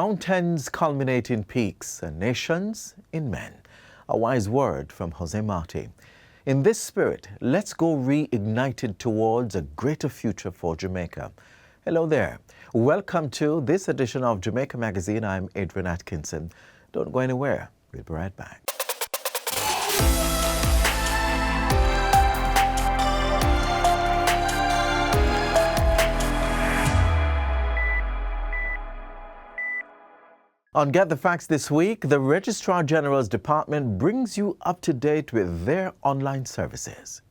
Mountains culminate in peaks and nations in men. A wise word from Jose Marti. In this spirit, let's go reignited towards a greater future for Jamaica. Hello there. Welcome to this edition of Jamaica Magazine. I'm Adrian Atkinson. Don't go anywhere. We'll be right back. On Get the Facts this week, the Registrar General's Department brings you up to date with their online services.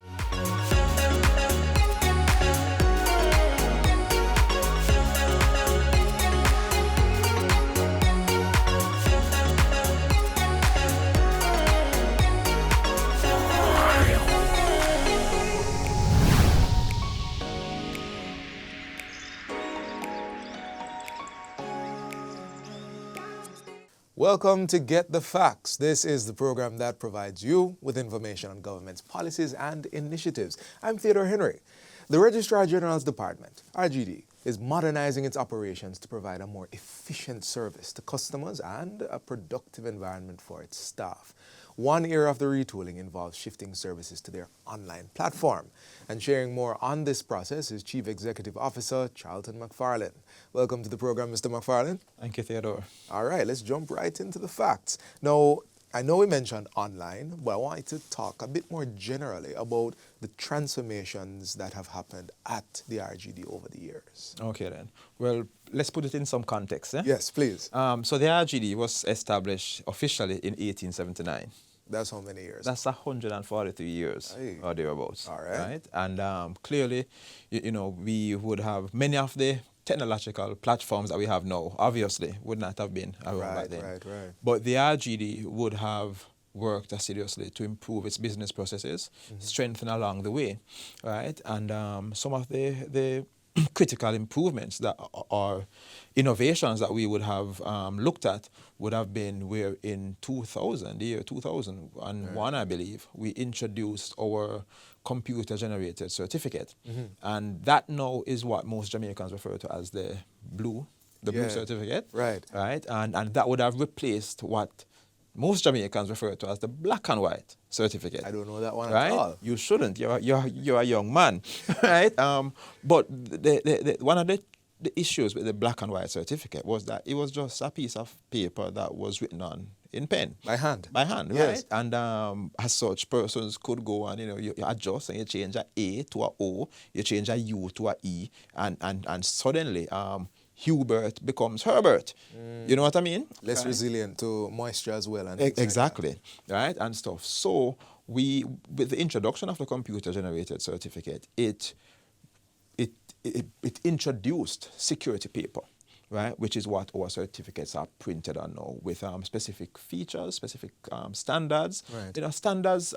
Welcome to Get the Facts. This is the program that provides you with information on government's policies and initiatives. I'm Theodore Henry. The Registrar General's Department, RGD, is modernizing its operations to provide a more efficient service to customers and a productive environment for its staff. One area of the retooling involves shifting services to their online platform. And sharing more on this process is Chief Executive Officer Charlton McFarlane. Welcome to the program, Mr. McFarlane. Thank you, Theodore. All right, let's jump right into the facts. Now, I know we mentioned online, but I wanted to talk a bit more generally about the transformations that have happened at the RGD over the years. Okay, then. Well, let's put it in some context. Yes, please. So the RGD was established officially in 1879. That's how many years? That's 143 years or thereabouts. All right. And clearly, you know, we would have many of the technological platforms that we have now, obviously, would not have been around back then. Right. But the RGD would have worked assiduously to improve its business processes, strengthen along the way, right? And some of the critical improvements that are innovations that we would have looked at would have been where in the year 2001, I believe, we introduced our computer-generated certificate. And that now is what most Jamaicans refer to as the blue certificate. Right. And that would have replaced what most Jamaicans refer to as the black and white certificate. I don't know that one at all. You shouldn't. You're a young man, right? But one of the issues with the black and white certificate was that it was just a piece of paper that was written on in pen. By hand, right? yes. And as such, persons could go and, you adjust and you change a A to a O, you change a U to a E, and suddenly Hubert becomes Herbert. You know what I mean? Less resilient to moisture as well. And exactly, right, and stuff. So with the introduction of the computer-generated certificate, it introduced security paper, right, which is what our certificates are printed on now with specific features, specific standards. Right. Standards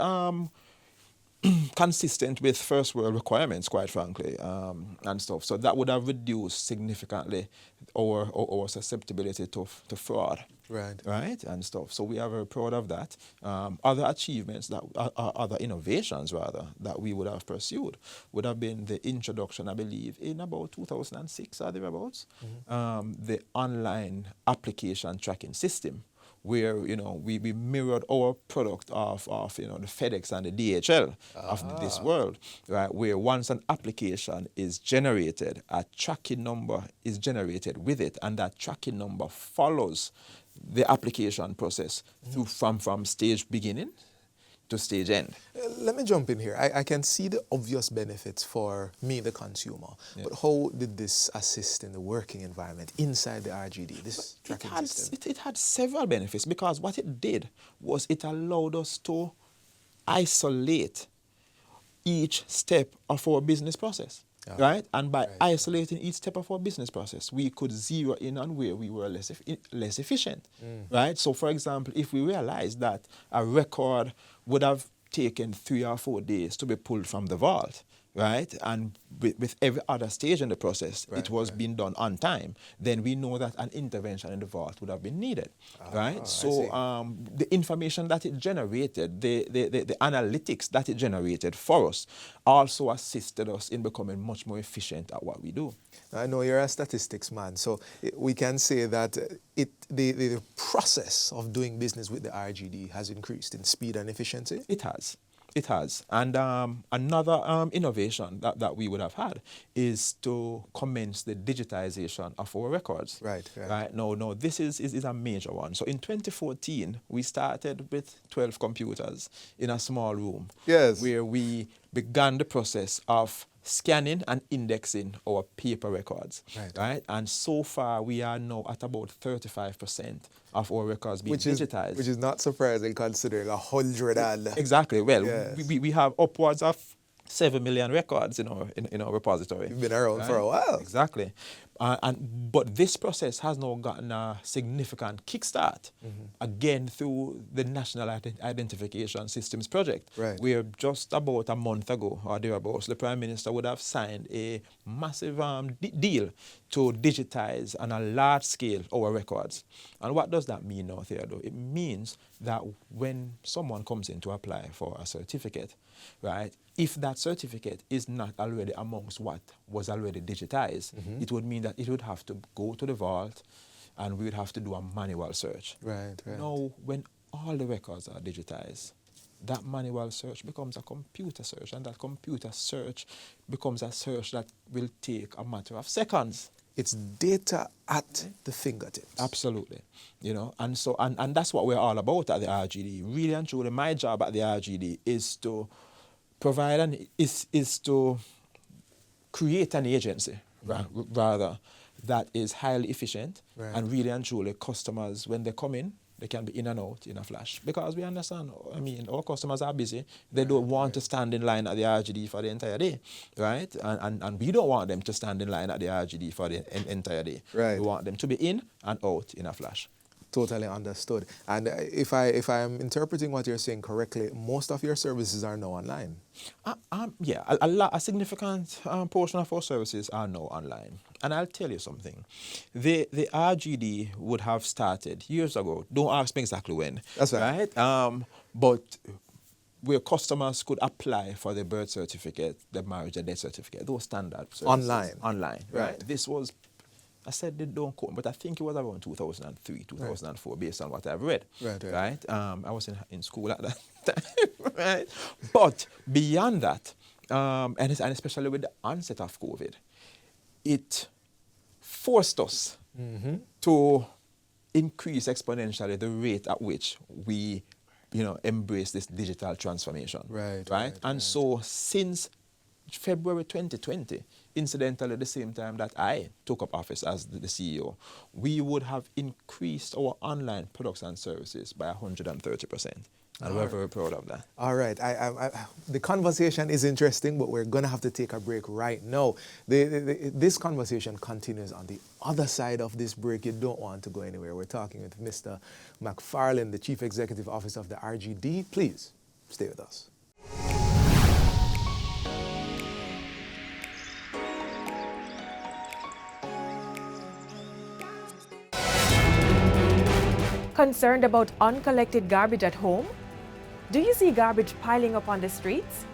consistent with first world requirements, quite frankly, and stuff. So that would have reduced significantly our susceptibility to fraud. Right, and stuff. So we are very proud of that. Other achievements, other innovations rather, that we would have pursued would have been the introduction, I believe, in about 2006 or thereabouts, the online application tracking system, where we mirrored our product of the FedEx and the DHL of this world, right? Where once an application is generated, a tracking number is generated with it, and that tracking number follows the application process through from stage beginning to stage end. Let me jump in here. I can see the obvious benefits for me, the consumer, but how did this assist in the working environment inside the RGD, this tracking system? It had several benefits, because what it did was it allowed us to isolate each step of our business process. Right? And by isolating each step of our business process, we could zero in on where we were less efficient. Right? So, for example, if we realized that a record would have taken 3 or 4 days to be pulled from the vault, right, and with every other stage in the process, it was being done on time, then we know that an intervention in the vault would have been needed, right? So the information that it generated, the analytics that it generated for us also assisted us in becoming much more efficient at what we do. I know you're a statistics man, so we can say that the process of doing business with the RGD has increased in speed and efficiency? It has. It has. And another innovation that we would have had is to commence the digitization of our records. Right. No, this is a major one. So in 2014, we started with 12 computers in a small room. Yes. Where we began the process of scanning and indexing our paper records. Right? And so far, we are now at about 35% of our records being digitized. Which is not surprising considering 100 and... Exactly. Well, yes. we have upwards of 7 million records in our repository. You've been around for a while. Exactly. But this process has now gotten a significant kickstart, again, through the National Identification Systems Project, where just about a month ago, or thereabouts, the Prime Minister would have signed a massive deal to digitize on a large scale our records. And what does that mean now, Theodore? It means that when someone comes in to apply for a certificate, right, if that certificate is not already amongst what was already digitized, it would mean that it would have to go to the vault and we would have to do a manual search. Right. Now, when all the records are digitized, that manual search becomes a computer search, and that computer search becomes a search that will take a matter of seconds. It's data at the fingertips. Absolutely. And so and that's what we're all about at the RGD. Really and truly, my job at the RGD is to provide is to create an agency rather that is highly efficient, and really and truly customers, when they come in, they can be in and out in a flash. Because we understand, our customers are busy. They don't want to stand in line at the RGD for the entire day, right? And we don't want them to stand in line at the RGD for the entire day. Right. We want them to be in and out in a flash. Totally understood. And if I'm interpreting what you're saying correctly, most of your services are now online. Yeah, a significant portion of our services are now online. And I'll tell you something. The RGD would have started years ago. Don't ask me exactly when. That's right. But where customers could apply for the birth certificate, the marriage and death certificate, those standard services. Online, right? This was, I said they don't quote, but I think it was around 2003, 2004, based on what I've read. Right. I was in school at that time, right? But beyond that, and especially with the onset of COVID, it forced us to increase exponentially the rate at which we, embrace this digital transformation. Right. And so since February 2020, incidentally, at the same time that I took up office as the CEO, we would have increased our online products and services by 130%. And we're very proud of that. All right. The conversation is interesting, but we're going to have to take a break right now. This conversation continues on the other side of this break. You don't want to go anywhere. We're talking with Mr. McFarlane, the Chief Executive Officer of the RGD. Please stay with us. Concerned about uncollected garbage at home? Do you see garbage piling up on the streets?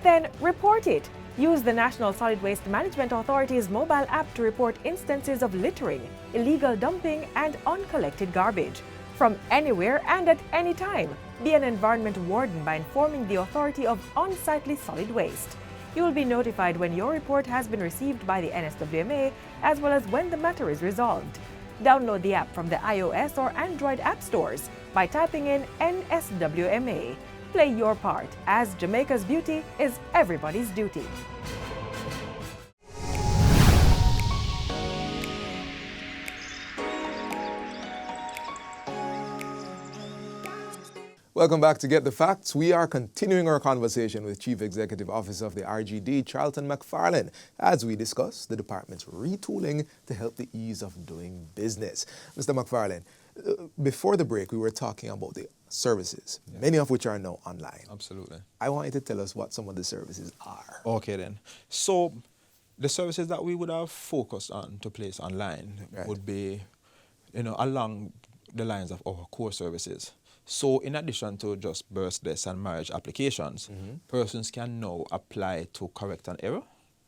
Then report it. Use the National Solid Waste Management Authority's mobile app to report instances of littering, illegal dumping, and uncollected garbage. From anywhere and at any time, be an environment warden by informing the authority of unsightly solid waste. You will be notified when your report has been received by the NSWMA, as well as when the matter is resolved. Download the app from the iOS or Android app stores by typing in NSWMA. Play your part, as Jamaica's beauty is everybody's duty. Welcome back to Get the Facts. We are continuing our conversation with Chief Executive Officer of the RGD, Charlton McFarlane, as we discuss the department's retooling to help the ease of doing business. Mr. McFarlane, Before the break, we were talking about the services, many of which are now online. Absolutely. I want you to tell us what some of the services are. Okay then. So the services that we would have focused on to place online would be, along the lines of our core services. So in addition to just birth, death, and marriage applications, persons can now apply to correct an error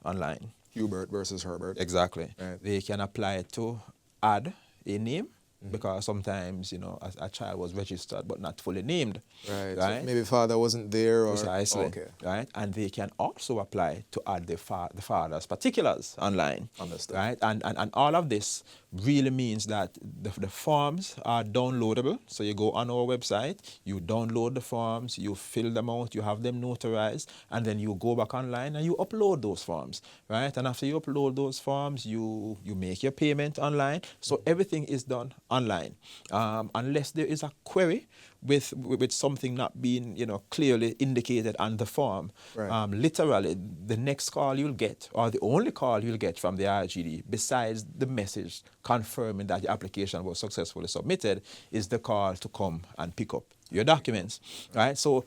online. Hubert versus Herbert. Exactly. Right. They can apply to add a name, because sometimes, a child was registered but not fully named. Right. Right? So maybe father wasn't there or... Precisely. Okay. Right? And they can also apply to add the father's particulars online. Understood. Right? And all of this really means that the forms are downloadable. So you go on our website, you download the forms, you fill them out, you have them notarized, and then you go back online and you upload those forms. Right? And after you upload those forms, you make your payment online. So everything is done online, unless there is a query with something not being clearly indicated on the form. Right. Literally, the next call you'll get, or the only call you'll get from the RGD, besides the message confirming that the application was successfully submitted, is the call to come and pick up your documents, right? So,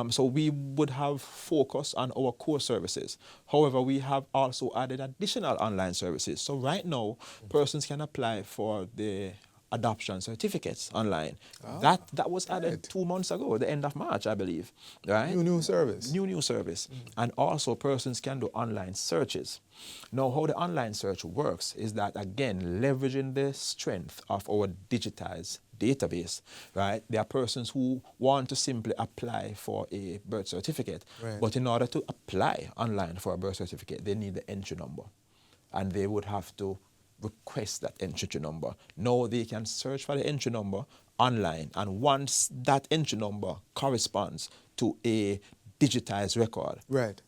so we would have focused on our core services. However, we have also added additional online services. So right now, persons can apply for the adoption certificates online. That was added 2 months ago, the end of March, I believe, right? New service. New service. And also persons can do online searches. Now, how the online search works is that, again, leveraging the strength of our digitized database, right? There are persons who want to simply apply for a birth certificate, but in order to apply online for a birth certificate, they need the entry number, and they would have to request that entry number. Now they can search for the entry number online, and once that entry number corresponds to a digitized record,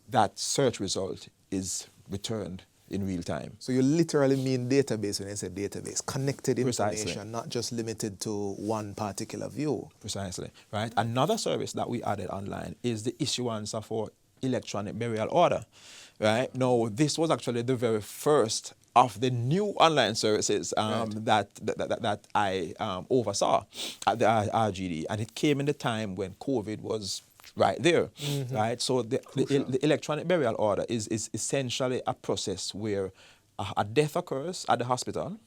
that search result is returned in real time. So you literally mean database when you say database, connected information, Precisely. not just limited to one particular view. Precisely, right? Another service that we added online is the issuance of our electronic burial order, right? Now, this was actually the very first of the new online services that I oversaw at the RGD, and it came in the time when COVID was right there, right? So the electronic burial order is essentially a process where a death occurs at the hospital,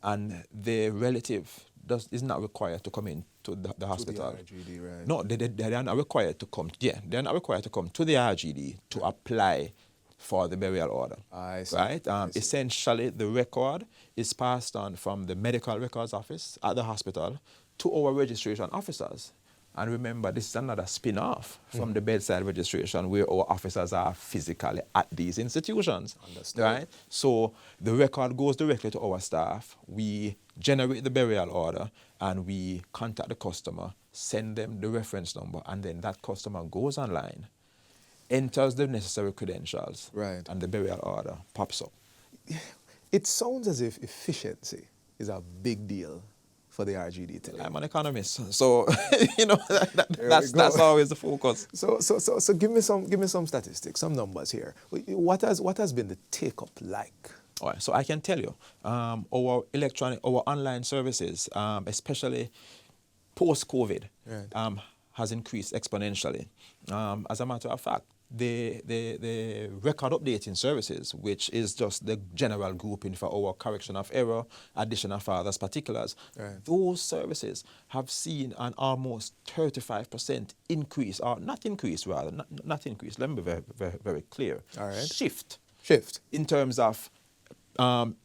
and the relative is not required to come in to the hospital. To the RGD, right? No, they are not required to come. Yeah, they are not required to come to the RGD to apply for the burial order. I see. Right? Essentially, the record is passed on from the medical records office at the hospital to our registration officers. And remember, this is another spin-off from the bedside registration, where our officers are physically at these institutions. Understood. Right? So the record goes directly to our staff. We generate the burial order, and we contact the customer, send them the reference number, and then that customer goes online, enters the necessary credentials, and the burial order pops up. It sounds as if efficiency is a big deal for the RGD today. I'm an economist, so that's always the focus. So give me some statistics, some numbers here. What has been the take-up like? All right, so I can tell you, our online services, especially post-COVID, has increased exponentially. As a matter of fact, the record updating services, which is just the general grouping for our correction of error, addition of father's particulars, those services have seen an almost 35% increase, or not increase rather, not increase, let me be very, very, very clear. Shift in terms of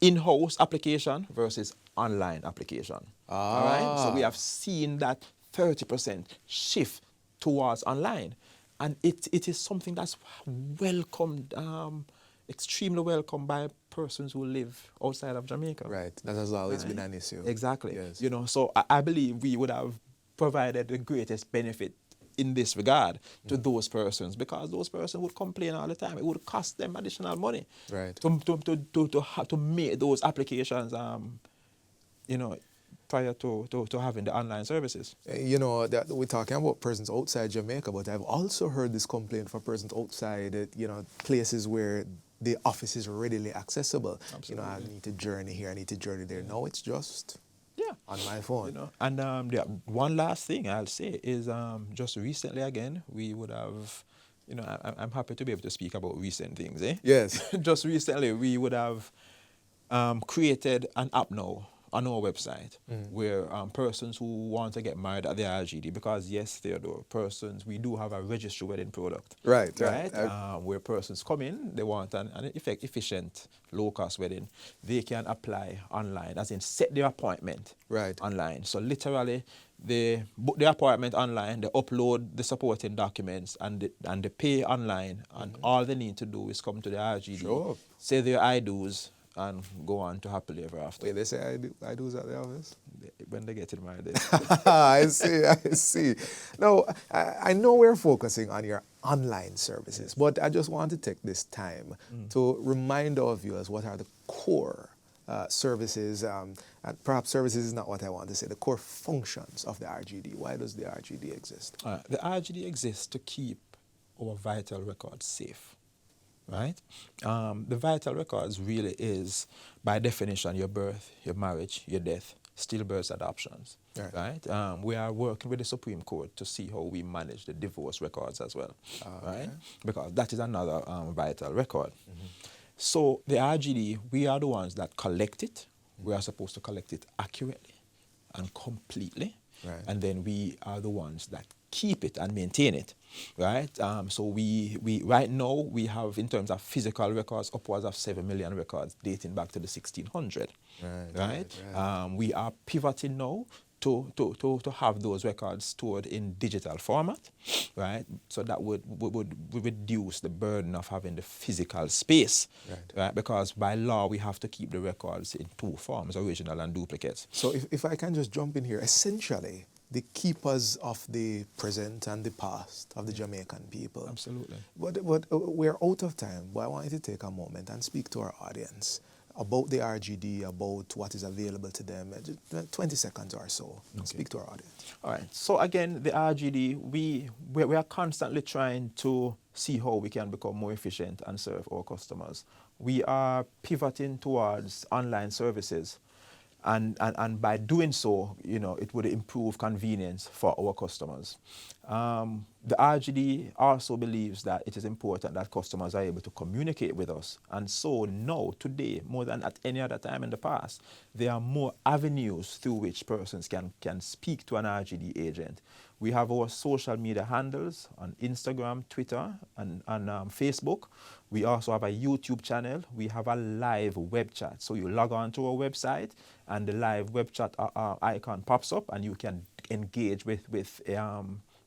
in-house application versus online application. All right? So we have seen that 30% shift towards online. And it is something that's welcomed, extremely welcomed by persons who live outside of Jamaica. Right, that has always been an issue. Exactly. Yes. So I believe we would have provided the greatest benefit in this regard to those persons, because those persons would complain all the time. It would cost them additional money to make those applications, prior to having the online services. That we're talking about persons outside Jamaica, but I've also heard this complaint from persons outside, places where the office is readily accessible. Absolutely. I need to journey here, I need to journey there. No, it's just... On my phone. You know, and one last thing I'll say is just recently again, we would have, you know, I'm happy to be able to speak about recent things, eh? Yes. Just recently, we would have created an app now on our website where persons who want to get married at the RGD, because yes, Theodore, persons, we do have a registry wedding product. Right. Where persons come in, they want an efficient, low-cost wedding, they can apply online, as in set their appointment online. So literally, they book their appointment online, they upload the supporting documents, and they pay online, and all they need to do is come to the RGD, say their I do's, and go on to happily ever after. Wait, they say I do at the office? When they get in married. I see. Now, I know we're focusing on your online services, but I just want to take this time to remind our viewers what are the core services, and perhaps services is not what I want to say, the core functions of the RGD. Why does the RGD exist? The RGD exists to keep our vital records safe. Right? The vital records really is, by definition, your birth, your marriage, your death, stillbirths, adoptions. Right? We are working with the Supreme Court to see how we manage the divorce records as well. Right? Because that is another vital record. So the RGD, we are the ones that collect it. We are supposed to collect it accurately and completely. And then we are the ones that keep it and maintain it, right? So we right now, we have, in terms of physical records, upwards of 7 million records dating back to the 1600s, right? We are pivoting now to have those records stored in digital format, right? So that would reduce the burden of having the physical space, right? Because by law, we have to keep the records in two forms, original and duplicates. So if I can just jump in here, essentially, the keepers of the present and the past of the Jamaican people. Absolutely. But we're out of time, but I want you to take a moment and speak to our audience about the RGD, about what is available to them. Just 20 seconds or so. Speak to our audience. All right. So again, the RGD, we are constantly trying to see how we can become more efficient and serve our customers. We are pivoting towards online services. And by doing so, you know, it would improve convenience for our customers. The RGD also believes that it is important that customers are able to communicate with us. And so now, today, more than at any other time in the past, there are more avenues through which persons can speak to an RGD agent. We have our social media handles on Instagram, Twitter, and Facebook. We also have a YouTube channel. We have a live web chat. So you log on to our website, and the live web chat icon pops up, and you can engage with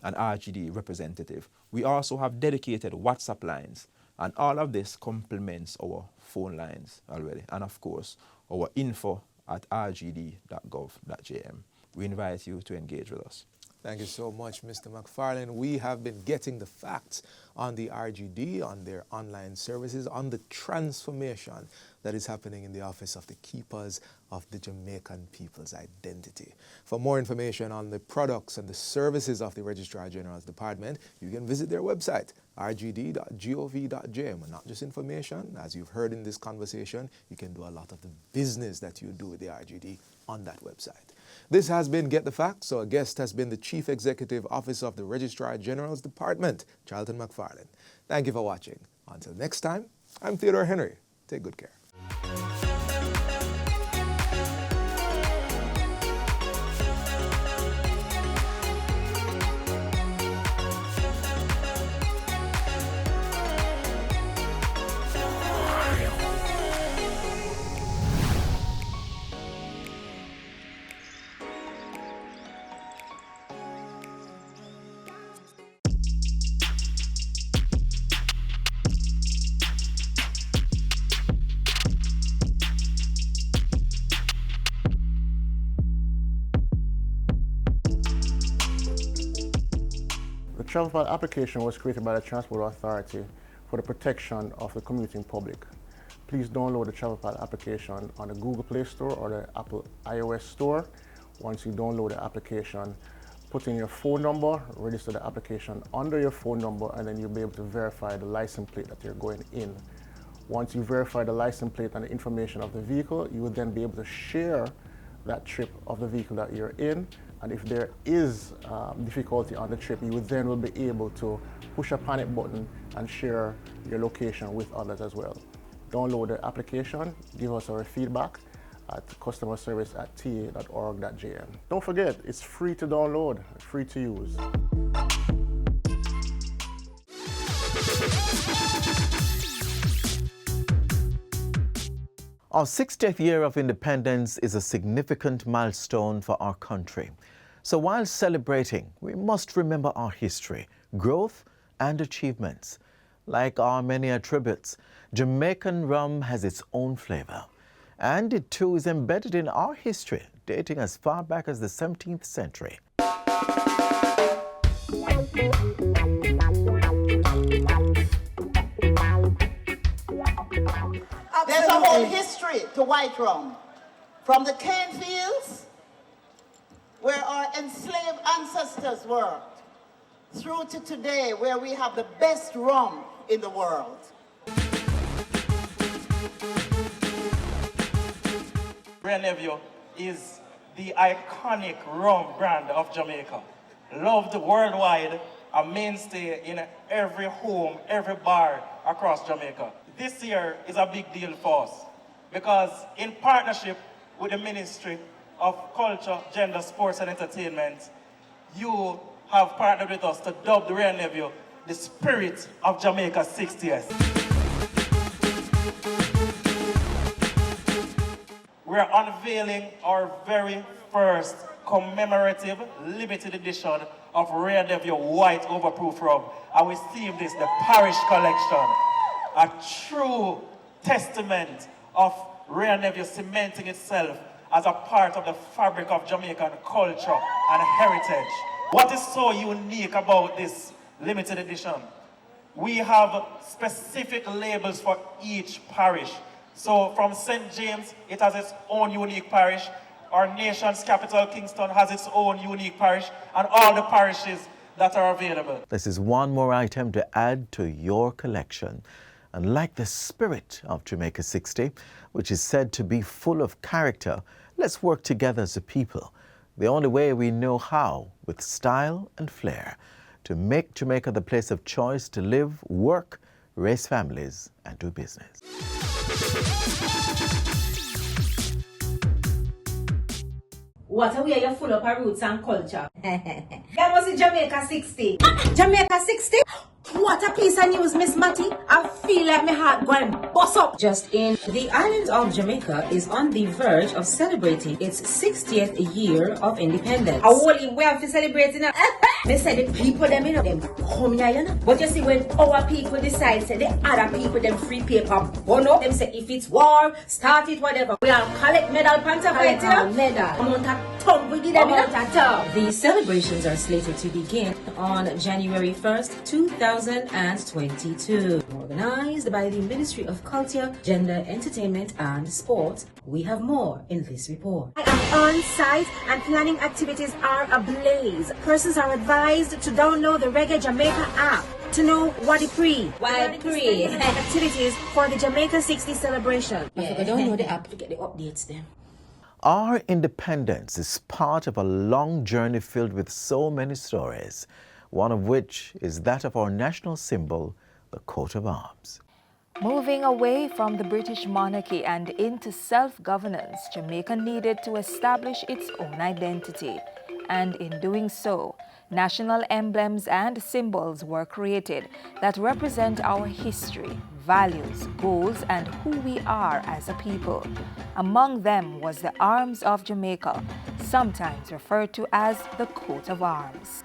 an RGD representative. We also have dedicated WhatsApp lines, and all of this complements our phone lines already. And of course, our info@rgd.gov.jm. We invite you to engage with us. Thank you so much, Mr. McFarlane. We have been getting the facts on the RGD, on their online services, on the transformation that is happening in the Office of the Keepers of the Jamaican People's Identity. For more information on the products and the services of the Registrar General's Department, you can visit their website, rgd.gov.jm. Not just information, as you've heard in this conversation, you can do a lot of the business that you do with the RGD on that website. This has been Get the Facts. Our guest has been the Chief Executive Officer of the Registrar General's Department, Charlton McFarlane. Thank you for watching. Until next time, I'm Theodore Henry. Take good care. The travel file application was created by the Transport Authority for the protection of the commuting public. Please download the travel file application on the Google Play Store or the Apple iOS Store. Once you download the application, put in your phone number, register the application under your phone number, and then you'll be able to verify the license plate that you're going in. Once you verify the license plate and the information of the vehicle, you will then be able to share that trip of the vehicle that you're in, and if there is difficulty on the trip, you then will be able to push a panic button and share your location with others as well. Download the application, give us our feedback at customerservice@ta.org.jm. Don't forget, it's free to download, free to use. Our 60th year of independence is a significant milestone for our country. So while celebrating, we must remember our history, growth, and achievements. Like our many attributes, Jamaican rum has its own flavor. And it too is embedded in our history, dating as far back as the 17th century. There's a whole history to white rum. From the cane fields, where our enslaved ancestors worked, through to today, where we have the best rum in the world. Renevio is the iconic rum brand of Jamaica. Loved worldwide, a mainstay in every home, every bar across Jamaica. This year is a big deal for us because in partnership with the Ministry of Culture, Gender, Sports and Entertainment, you have partnered with us to dub the Renevio the spirit of Jamaica's 60th. We're unveiling our very first commemorative limited edition of Renevio White Overproof Rum, and we themed this the Parish Collection, a true testament of Renevio cementing itself as a part of the fabric of Jamaican culture and heritage. What is so unique about this limited edition? We have specific labels for each parish. So from St. James, it has its own unique parish. Our nation's capital, Kingston, has its own unique parish, and all the parishes that are available. This is one more item to add to your collection. And like the spirit of Jamaica 60, which is said to be full of character, let's work together as a people, the only way we know how, with style and flair, to make Jamaica the place of choice to live, work, raise families, and do business. What a way you're full of our roots and culture. That was in Jamaica 60. Jamaica 60? What a piece of news, Miss Matty. I feel like my heart going bust up. Just in, the island of Jamaica is on the verge of celebrating its 60th year of independence. I only we have to celebrate it now. They say the people them, you know, them come here, you know. But you see, when our people decide, say the other people them free paper, burn up. Them say if it's war, start it, whatever. We all collect medal, panta fight, you know. Medal. Amount of tongue we give them, you know. The celebrations are slated to begin on January 1st, 2022. Organized by the Ministry of Culture, Gender, Entertainment and Sport. We have more in this report. I am on site and planning activities are ablaze. Persons are advised to download the Reggae Jamaica app to know what it pre. Activities for the Jamaica 60 celebration. Yeah. I download the app to get the updates then. Our independence is part of a long journey filled with so many stories, one of which is that of our national symbol, the coat of arms. Moving away from the British monarchy and into self-governance, Jamaica needed to establish its own identity. And in doing so, national emblems and symbols were created that represent our history, values, goals, and who we are as a people. Among them was the Arms of Jamaica, sometimes referred to as the coat of arms.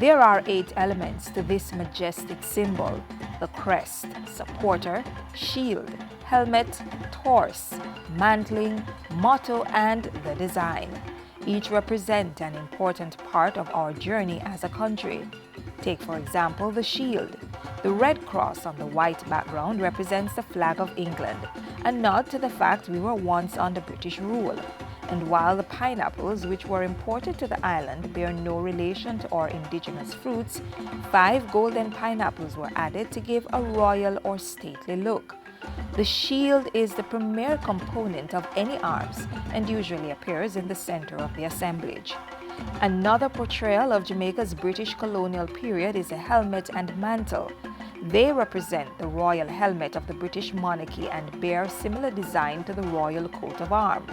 There are 8 elements to this majestic symbol: the crest, supporter, shield, helmet, torse, mantling, motto, and the design. Each represent an important part of our journey as a country. Take, for example, the shield. The red cross on the white background represents the flag of England, a nod to the fact we were once under British rule. And while the pineapples, which were imported to the island, bear no relation to our indigenous fruits, 5 golden pineapples were added to give a royal or stately look. The shield is the premier component of any arms and usually appears in the center of the assemblage. Another portrayal of Jamaica's British colonial period is a helmet and mantle. They represent the royal helmet of the British monarchy and bear similar design to the royal coat of arms.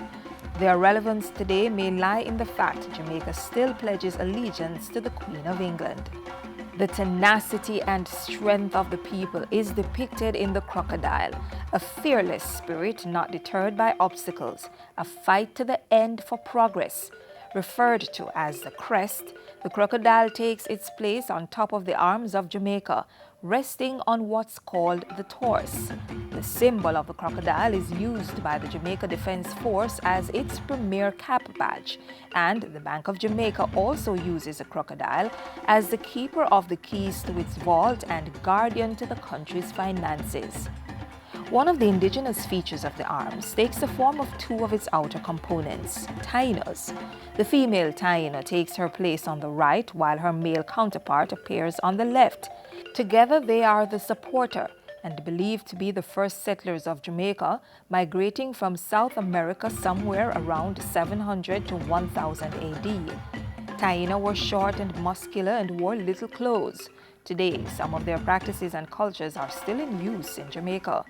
Their relevance today may lie in the fact Jamaica still pledges allegiance to the Queen of England. The tenacity and strength of the people is depicted in the crocodile, a fearless spirit not deterred by obstacles, a fight to the end for progress. Referred to as the crest, the crocodile takes its place on top of the Arms of Jamaica, resting on what's called the torse. The symbol of the crocodile is used by the Jamaica Defense Force as its premier cap badge, and the Bank of Jamaica also uses a crocodile as the keeper of the keys to its vault and guardian to the country's finances. One of the indigenous features of the arms takes the form of 2 of its outer components, tainos. The female taino takes her place on the right while her male counterpart appears on the left. Together they are the supporter and believed to be the first settlers of Jamaica, migrating from South America somewhere around 700 to 1000 AD. Taino were short and muscular and wore little clothes. Today, some of their practices and cultures are still in use in Jamaica.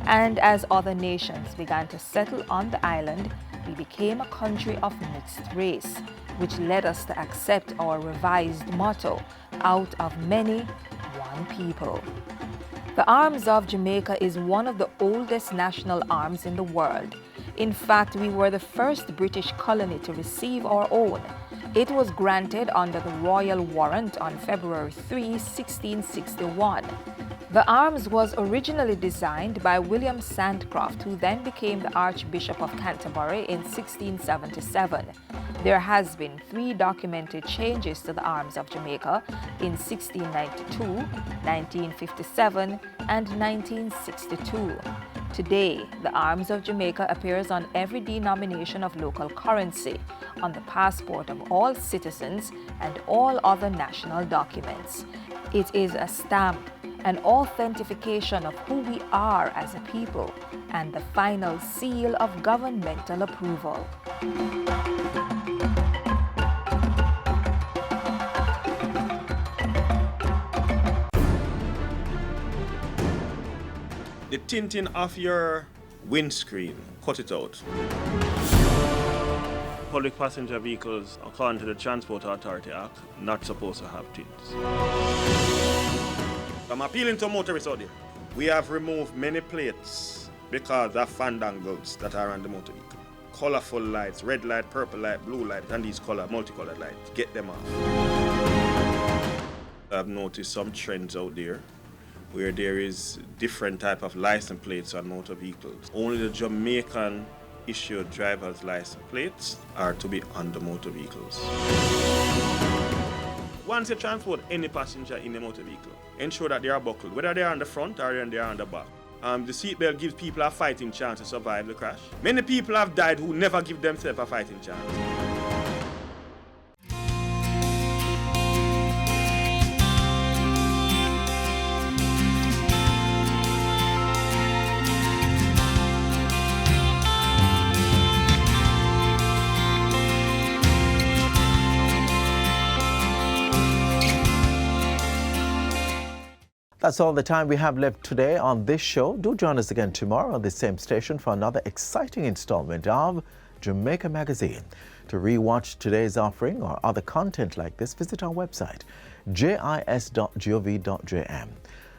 And as other nations began to settle on the island, we became a country of mixed race, which led us to accept our revised motto, out of many, one people. The Arms of Jamaica is one of the oldest national arms in the world. In fact, we were the first British colony to receive our own. It was granted under the Royal Warrant on February 3, 1661. The arms was originally designed by William Sandcroft, who then became the Archbishop of Canterbury in 1677. There has been 3 documented changes to the Arms of Jamaica in 1692, 1957, and 1962. Today, the Arms of Jamaica appears on every denomination of local currency, on the passport of all citizens, and all other national documents. It is a stamp, an authentication of who we are as a people, and the final seal of governmental approval. The tinting of your windscreen, cut it out. Public passenger vehicles, according to the Transport Authority Act, not supposed to have tints. I'm appealing to motorists out there. We have removed many plates because of fandangles that are on the motor vehicle. Colorful lights, red light, purple light, blue light, and these multicolored lights. Get them off. I've noticed some trends out there where there is different type of license plates on motor vehicles. Only the Jamaican issued driver's license plates are to be on the motor vehicles. Once you transport any passenger in a motor vehicle, ensure that they are buckled, whether they are on the front or they are on the back. The seatbelt gives people a fighting chance to survive the crash. Many people have died who never give themselves a fighting chance. That's all the time we have left today on this show. Do join us again tomorrow on this same station for another exciting installment of Jamaica Magazine. To re-watch today's offering or other content like this, visit our website, jis.gov.jm.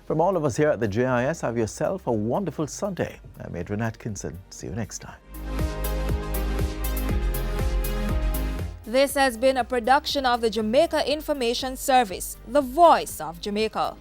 From all of us here at the JIS, have yourself a wonderful Sunday. I'm Adrian Atkinson. See you next time. This has been a production of the Jamaica Information Service, the voice of Jamaica.